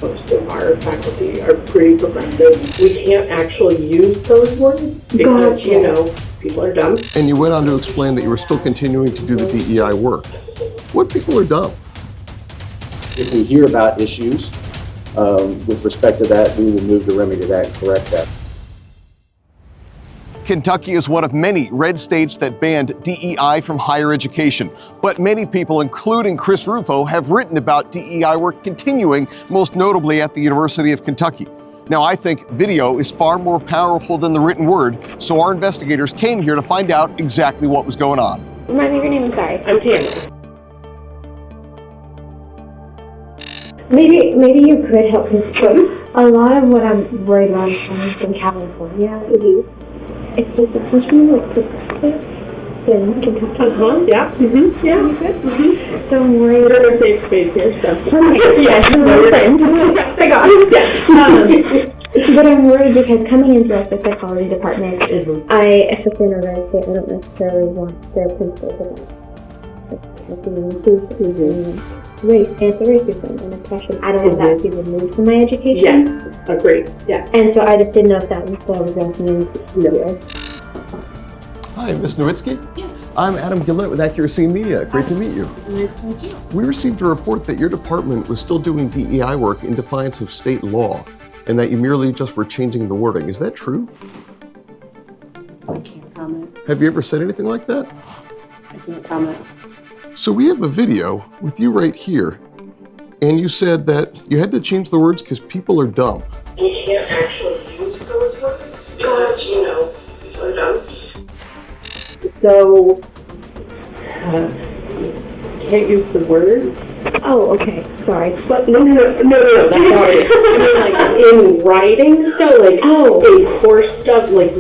Most of our faculty are pretty progressive. We can't actually use those words because, people are dumb. And you went on to explain that you were still continuing to do the DEI work. What people are dumb? If we hear about issues with respect to that, we will move to remedy that and correct that. Kentucky is one of many red states that banned DEI from higher education. But many people, including Chris Rufo, have written about DEI work continuing, most notably at the University of Kentucky. Now, I think video is far more powerful than the written word, so our investigators came here to find out exactly what was going on. Remind me of your name, I'm sorry. I'm Tamara. Maybe you could help me. A lot of what I'm worried about is coming from California. It's just essentially like progressive in Kentucky. Yeah. Mm-hmm. Yeah. So I'm worried. You're in a safe space here, so. Yes, I got it. Yeah. But I'm worried because coming into like the psychology department, I, especially in a red state, I don't necessarily want their principles race, anti-racism, and oppression. I don't want that to be removed from my education. Yes, agreed. Yeah. And so I just didn't know if that was still resulting in here. Hi, Ms. Nowitzki. Yes. I'm Adam Gillette with Accuracy Media. Great to meet you. Nice to meet you. We received a report that your department was still doing DEI work in defiance of state law, and that you merely just were changing the wording. Is that true? I can't comment. Have you ever said anything like that? I can't comment. So we have a video with you right here, and you said that you had to change the words because people are dumb. We can't actually use those words because, people are dumb. So, can't use the word. Oh, okay. Sorry. But no, that's not it. I mean, like, in writing, so, like, a course stuff, like,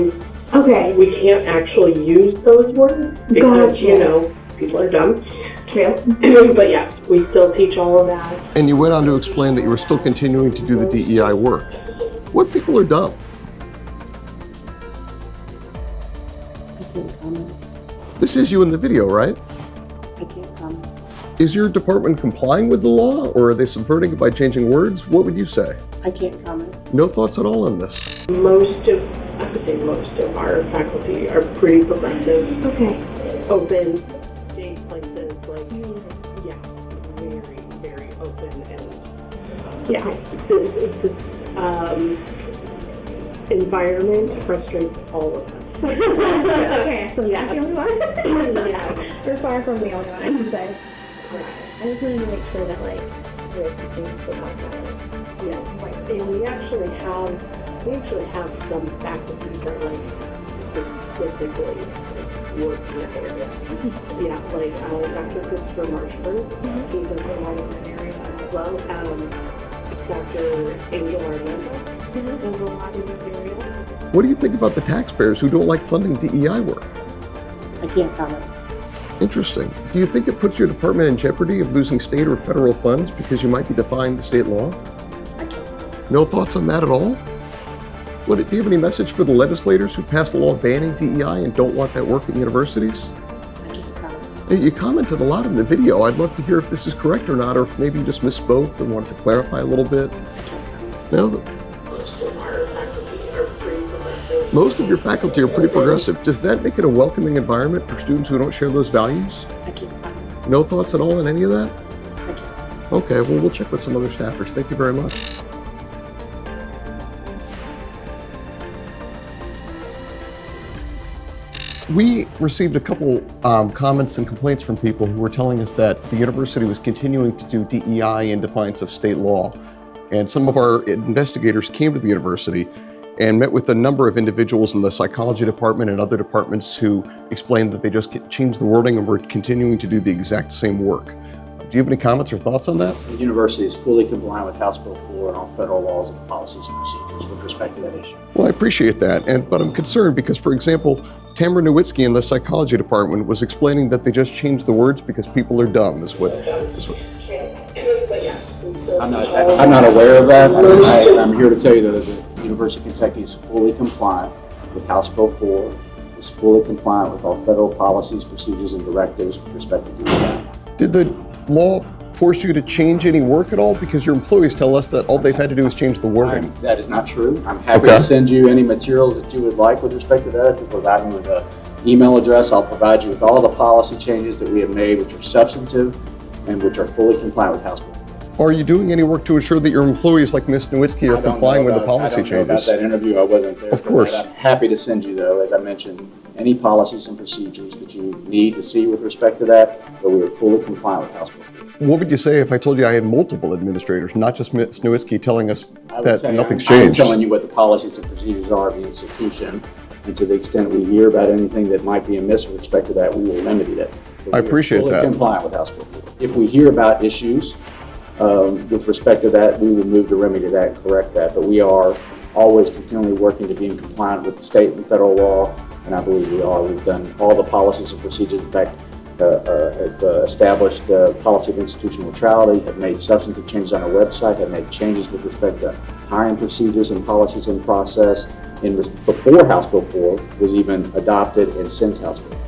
Okay. we can't actually use those words because, people are dumb. True. But yeah, we still teach all of that. And you went on to explain that you were still continuing to do the DEI work. What people are dumb? I can't comment. This is you in the video, right? I can't comment. Is your department complying with the law, or are they subverting it by changing words? What would you say? I can't comment. No thoughts at all on this? I would say most of our faculty are pretty progressive. Okay. Open, safe places, like, very, very open, and this environment frustrates all of us. Okay, so yeah, the only one? Yeah, we're far from the only one, I can say. I just wanted to make sure that, like, we're thinking about that. Yeah, like, and we actually have some faculty that, like, specifically work in that area. Yeah, like, Dr. Christopher Marshford, he does a lot in that area as well. Dr. Angel Armando does a lot in that area. What do you think about the taxpayers who don't like funding DEI work? I can't comment. Interesting. Do you think it puts your department in jeopardy of losing state or federal funds because you might be defying the state law? I can't comment. No thoughts on that at all? Do you have any message for the legislators who passed a law banning DEI and don't want that work at universities? I can't comment. You commented a lot in the video. I'd love to hear if this is correct or not, or if maybe you just misspoke and wanted to clarify a little bit. I can't comment. No, most of your faculty are pretty progressive. Does that make it a welcoming environment for students who don't share those values? I can't comment. No thoughts at all on any of that? I can't. Okay, well, we'll check with some other staffers. Thank you very much. We received a couple comments and complaints from people who were telling us that the university was continuing to do DEI in defiance of state law. And some of our investigators came to the university and met with a number of individuals in the psychology department and other departments who explained that they just changed the wording and were continuing to do the exact same work. Do you have any comments or thoughts on that? The university is fully compliant with House Bill 4 and all federal laws and policies and procedures with respect to that issue. Well, I appreciate that, but I'm concerned because, for example, Tamara Nowitzki in the psychology department was explaining that they just changed the words because people are dumb, is what. I'm not aware of that. I'm here to tell you that the University of Kentucky is fully compliant with House Bill 4, is fully compliant with all federal policies, procedures, and directives with respect to DEI. Did the law forced you to change any work at all? Because your employees tell us that all they've had to do is change the wording. That is not true. I'm happy Okay. to send you any materials that you would like with respect to that. If you provide me with an email address, I'll provide you with all the policy changes that we have made, which are substantive and which are fully compliant with House Bill 4. Are you doing any work to ensure that your employees, like Ms. Nowitzki, are complying with the policy I don't know about changes? that interview. I wasn't there. Of for course. that. I'm happy to send you, though, as I mentioned, any policies and procedures that you need to see with respect to that, but we are fully compliant with House Bill 4. What would you say if I told you I had multiple administrators, not just Ms. Nowitzki, telling us I would that say nothing's I'm changed? telling you what the policies and procedures are of the institution, and to the extent we hear about anything that might be amiss with respect to that, we will remedy that. But I we are appreciate that. fully compliant with House Bill 4. If we hear about issues with respect to that, we will move to remedy that and correct that. But we are always continually working to be in compliance with state and federal law, and I believe we are. We've done all the policies and procedures. In fact, have established policy of institutional neutrality, have made substantive changes on our website, have made changes with respect to hiring procedures and policies in process before House Bill 4 was even adopted and since House Bill 4.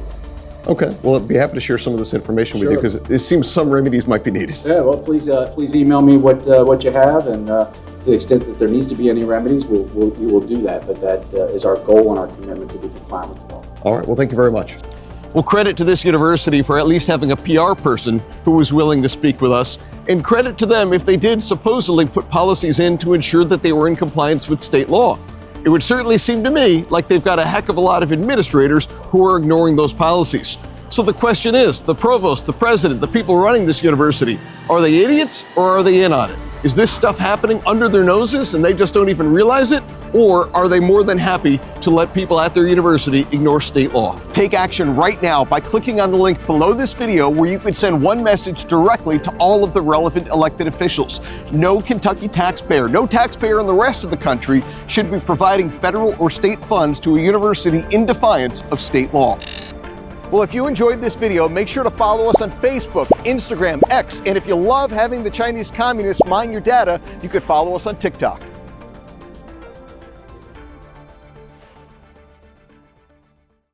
Okay, well, I'd be happy to share some of this information with you Sure. because it seems some remedies might be needed. Yeah, well, please email me what you have, and to the extent that there needs to be any remedies, we will do that. But that is our goal and our commitment to be compliant with the law. All right, well, thank you very much. Well, credit to this university for at least having a PR person who was willing to speak with us, and credit to them if they did supposedly put policies in to ensure that they were in compliance with state law. It would certainly seem to me like they've got a heck of a lot of administrators who are ignoring those policies. So the question is, the provost, the president, the people running this university, are they idiots or are they in on it? Is this stuff happening under their noses and they just don't even realize it? Or are they more than happy to let people at their university ignore state law? Take action right now by clicking on the link below this video where you can send one message directly to all of the relevant elected officials. No Kentucky taxpayer, no taxpayer in the rest of the country should be providing federal or state funds to a university in defiance of state law. Well, if you enjoyed this video, make sure to follow us on Facebook, Instagram, X, and if you love having the Chinese communists mine your data, you could follow us on TikTok.